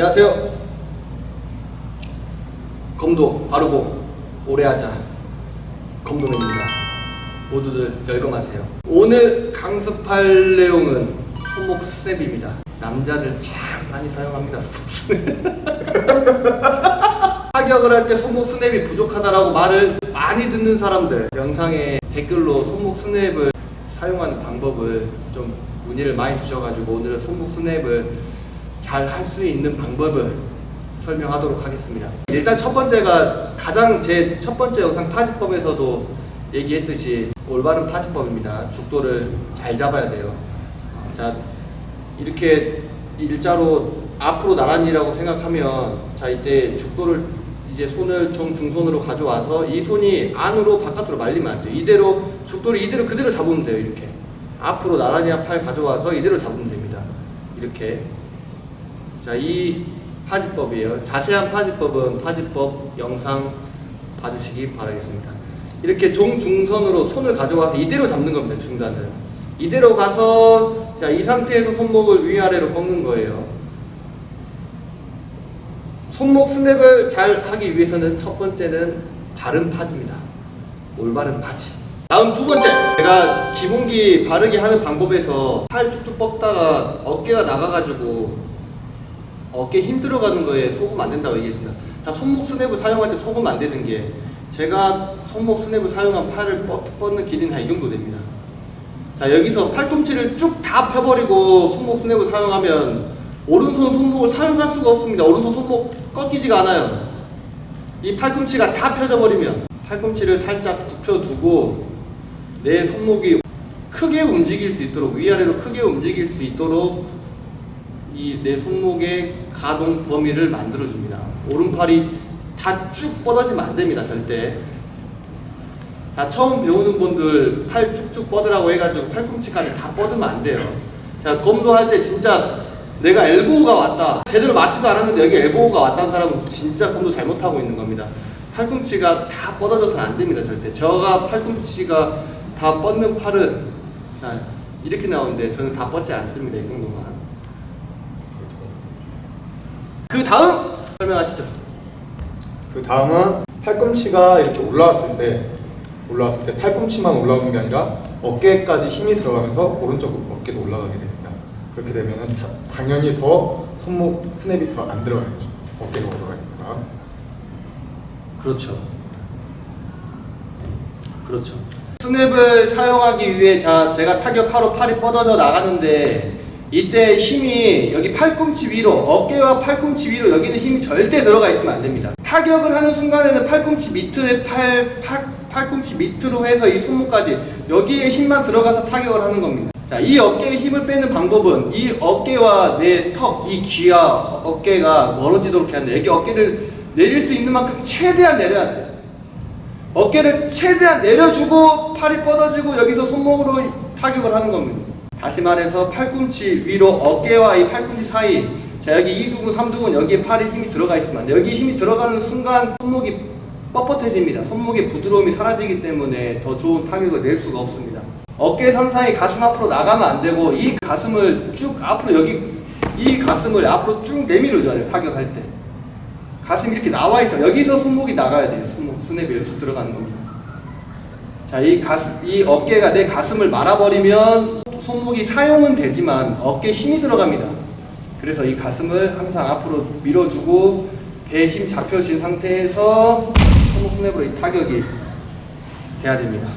안녕하세요. 검도 바르고 오래 하자 검도맨입니다. 모두들 열검하세요. 오늘 강습할 내용은 손목 스냅입니다. 남자들 참 많이 사용합니다. 타격을 할 때 손목 스냅이 부족하다라고 말을 많이 듣는 사람들, 영상에 댓글로 손목 스냅을 사용하는 방법을 좀 문의를 많이 주셔가지고 오늘은 손목 스냅을 잘 할 수 있는 방법을 설명하도록 하겠습니다. 일단 첫 번째가 가장 제 첫 번째 영상 파지법에서도 얘기했듯이 올바른 파지법입니다. 죽도를 잘 잡아야 돼요. 자, 이렇게 일자로 앞으로 나란히라고 생각하면, 자, 이때 죽도를 이제 손을 중손으로 가져와서 이 손이 안으로 바깥으로 말리면 안 돼요. 이대로 죽도를 이대로 그대로 잡으면 돼요. 이렇게 앞으로 나란히 팔 가져와서 이대로 잡으면 됩니다. 이렇게. 자, 이 파지법이에요. 자세한 파지법은 파지법 영상 봐주시기 바라겠습니다. 이렇게 중선으로 손을 가져와서 이대로 잡는 겁니다. 중단을 이대로 가서, 자, 이 상태에서 손목을 위아래로 꺾는 거예요. 손목 스냅을 잘 하기 위해서는 첫 번째는 바른 파지입니다. 올바른 파지. 다음 두 번째, 제가 기본기 바르게 하는 방법에서 팔 쭉쭉 뻗다가 어깨가 나가가지고 어깨 힘 들어가는 거에 속으면 안 된다고 얘기했습니다. 자, 손목 스냅을 사용할 때 속으면 안 되는 게, 제가 손목 스냅을 사용한 팔을 뻗는 길이는 한 이 정도 됩니다. 자, 여기서 팔꿈치를 쭉 다 펴버리고 손목 스냅을 사용하면 오른손 손목을 사용할 수가 없습니다. 오른손 손목 꺾이지가 않아요. 이 팔꿈치가 다 펴져 버리면 팔꿈치를 살짝 굽혀두고 내 손목이 크게 움직일 수 있도록, 위아래로 크게 움직일 수 있도록 이 내 손목의 가동 범위를 만들어줍니다. 오른팔이 다 쭉 뻗어지면 안 됩니다. 절대. 자, 처음 배우는 분들 팔 쭉쭉 뻗으라고 해가지고 팔꿈치까지 다 뻗으면 안 돼요. 자, 검도 할 때 진짜 내가 엘보우가 왔다, 제대로 맞지도 않았는데 여기 엘보우가 왔다는 사람은 진짜 검도 잘못하고 있는 겁니다. 팔꿈치가 다 뻗어져서는 안 됩니다. 절대. 제가 팔꿈치가 다 뻗는 팔은, 자, 이렇게 나오는데 저는 다 뻗지 않습니다. 이 정도만. 그 다음 설명하시죠. 그 다음은 팔꿈치가 이렇게 올라왔을 때 팔꿈치만 올라오는 게 아니라 어깨까지 힘이 들어가면서 오른쪽 어깨도 올라가게 됩니다. 그렇게 되면 당연히 더 손목 스냅이 더 안 들어가겠죠. 어깨가 올라가니까. 그렇죠. 그렇죠. 스냅을 사용하기 위해, 자, 제가 타격하러 팔이 뻗어져 나가는데 이때 힘이 여기 팔꿈치 위로, 어깨와 팔꿈치 위로 여기는 힘이 절대 들어가 있으면 안 됩니다. 타격을 하는 순간에는 팔꿈치 밑에 팔꿈치 밑으로 해서 이 손목까지 여기에 힘만 들어가서 타격을 하는 겁니다. 자, 이 어깨에 힘을 빼는 방법은 이 어깨와 내 턱, 이 귀와 어깨가 멀어지도록 해야 하는데, 여기 어깨를 내릴 수 있는 만큼 최대한 내려야 돼요. 어깨를 최대한 내려주고 팔이 뻗어지고 여기서 손목으로 타격을 하는 겁니다. 다시 말해서 팔꿈치 위로 어깨와 이 팔꿈치 사이, 자, 여기 2두근, 3두근 여기에 팔에 힘이 들어가 있으면 안 돼요. 여기 힘이 들어가는 순간 손목이 뻣뻣해집니다. 손목의 부드러움이 사라지기 때문에 더 좋은 타격을 낼 수가 없습니다. 어깨 상상이 가슴 앞으로 나가면 안 되고, 이 가슴을 쭉 앞으로, 여기 이 가슴을 앞으로 쭉 내밀어줘야 돼요. 타격할 때 가슴이 이렇게 나와 있어. 여기서 손목이 나가야 돼요. 손목 스냅이 여기서 들어가는 겁니다. 자, 이 어깨가 내 가슴을 말아버리면 손목이 사용은 되지만 어깨에 힘이 들어갑니다. 그래서 이 가슴을 항상 앞으로 밀어주고 배에 힘 잡혀진 상태에서 손목 스냅으로 이 타격이 돼야 됩니다.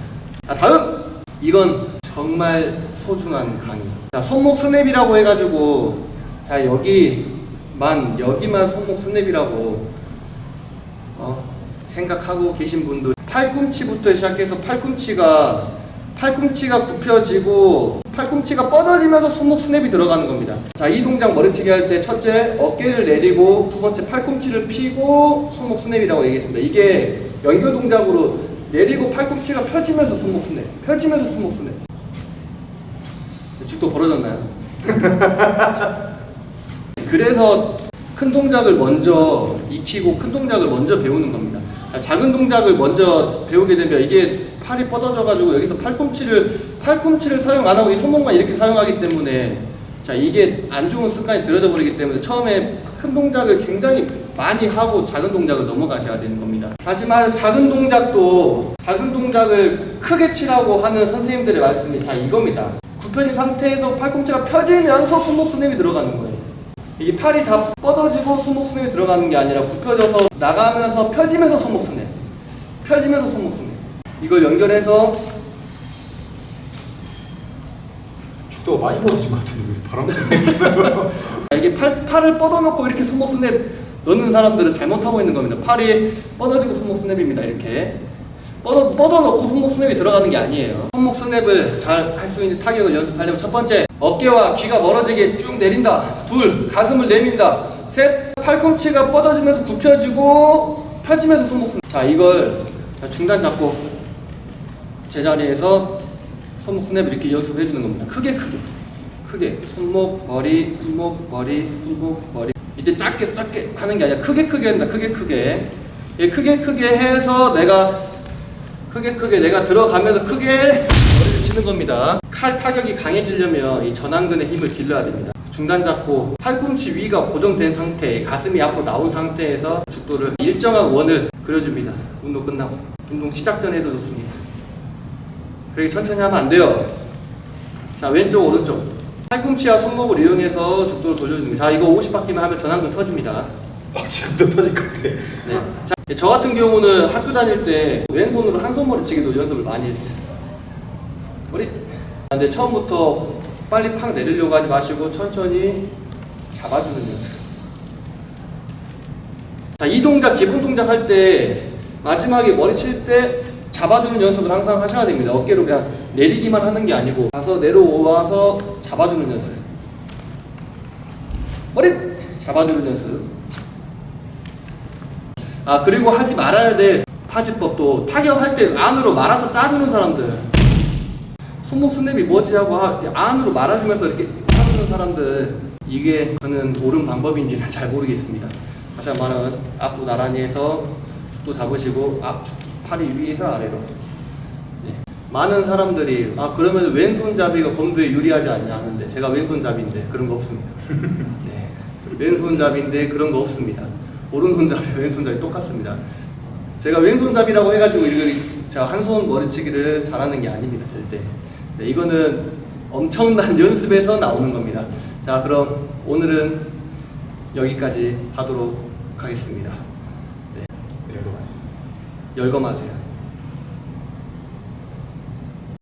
자, 다음! 이건 정말 소중한 강의. 자, 손목 스냅이라고 해가지고, 자, 여기만 손목 스냅이라고 생각하고 계신 분들, 팔꿈치부터 시작해서 팔꿈치가 굽혀지고 팔꿈치가 뻗어지면서 손목 스냅이 들어가는 겁니다. 자, 이 동작 머리치기 할 때 첫째 어깨를 내리고, 두 번째 팔꿈치를 펴고 손목 스냅이라고 얘기했습니다. 이게 연결 동작으로 내리고 팔꿈치가 펴지면서 손목 스냅, 펴지면서 손목 스냅. 죽도 벌어졌나요? 그래서 큰 동작을 먼저 익히고 큰 동작을 먼저 배우는 겁니다. 자, 작은 동작을 먼저 배우게 되면 이게 팔이 뻗어져가지고 여기서 팔꿈치를 사용 안 하고 이 손목만 이렇게 사용하기 때문에, 자, 이게 안 좋은 습관이 들어져 버리기 때문에 처음에 큰 동작을 굉장히 많이 하고 작은 동작을 넘어가셔야 되는 겁니다. 다시 말해서 작은 동작을 크게 치라고 하는 선생님들의 말씀이 자 이겁니다. 굽혀진 상태에서 팔꿈치가 펴지면서 손목 스냅이 들어가는 거예요. 이게 팔이 다 뻗어지고 손목 스냅이 들어가는 게 아니라 굽혀져서 나가면서 펴지면서 손목 스냅, 펴지면서 손목 스냅. 이걸 연결해서 죽도가 많이 벌어진 것 같은데 왜 바람처럼 이게 팔을 뻗어놓고 이렇게 손목 스냅 넣는 사람들은 잘못하고 있는 겁니다. 팔이 뻗어지고 손목 스냅입니다. 이렇게 뻗어놓고 손목 스냅이 들어가는 게 아니에요. 손목 스냅을 잘 할 수 있는 타격을 연습하려면 첫 번째, 어깨와 귀가 멀어지게 쭉 내린다. 둘, 가슴을 내민다. 셋, 팔꿈치가 뻗어지면서 굽혀지고 펴지면서 손목 스냅. 자, 이걸 중단 잡고 제자리에서 손목 스냅 이렇게 연습해 주는 겁니다. 크게 손목, 머리, 손목, 머리, 손목, 머리. 이제 작게 하는 게 아니라 크게 한다. 크게. 예, 크게 해서 내가 들어가면서 크게 머리를 치는 겁니다. 칼 타격이 강해지려면 이 전완근의 힘을 길러야 됩니다. 중단 잡고 팔꿈치 위가 고정된 상태, 가슴이 앞으로 나온 상태에서 죽도를 일정한 원을 그려줍니다. 운동 끝나고. 운동 시작 전에 해도 좋습니다. 그렇게 천천히 하면 안 돼요. 자, 왼쪽, 오른쪽. 팔꿈치와 손목을 이용해서 죽도를 돌려주는 거예요. 자, 이거 50바퀴만 하면 전완근 터집니다. 지금도 터질 것 같아. 네. 자, 저 같은 경우는 학교 다닐 때 왼손으로 한 손 머리치기도 연습을 많이 했어요. 머리. 근데 처음부터 빨리 팍 내리려고 하지 마시고 천천히 잡아주는 연습. 자, 이 동작, 기본 동작 할 때 마지막에 머리 칠 때 잡아주는 연습을 항상 하셔야 됩니다. 어깨로 그냥 내리기만 하는 게 아니고 가서 내려와서 잡아주는 연습. 머리 잡아주는 연습. 아, 그리고 하지 말아야 될 파지법도 타격할 때 안으로 말아서 짜주는 사람들. 손목 스냅이 뭐지 하고 안으로 말아주면서 이렇게 짜주는 사람들. 이게 저는 옳은 방법인지는 잘 모르겠습니다. 다시 한 번은 앞으로 나란히 해서 또 잡으시고 팔이 위에서 아래로. 네. 많은 사람들이 그러면 왼손잡이가 검도에 유리하지 않냐 하는데 제가 왼손잡이인데 그런 거 없습니다. 네. 왼손잡이인데 그런 거 없습니다. 오른손잡이, 왼손잡이 똑같습니다. 제가 왼손잡이라고 해가지고 제가 한 손 머리치기를 잘하는 게 아닙니다. 절대. 네, 이거는 엄청난 연습에서 나오는 겁니다. 자, 그럼 오늘은 여기까지 하도록 하겠습니다. 네. 열거하세요. 열검하세요.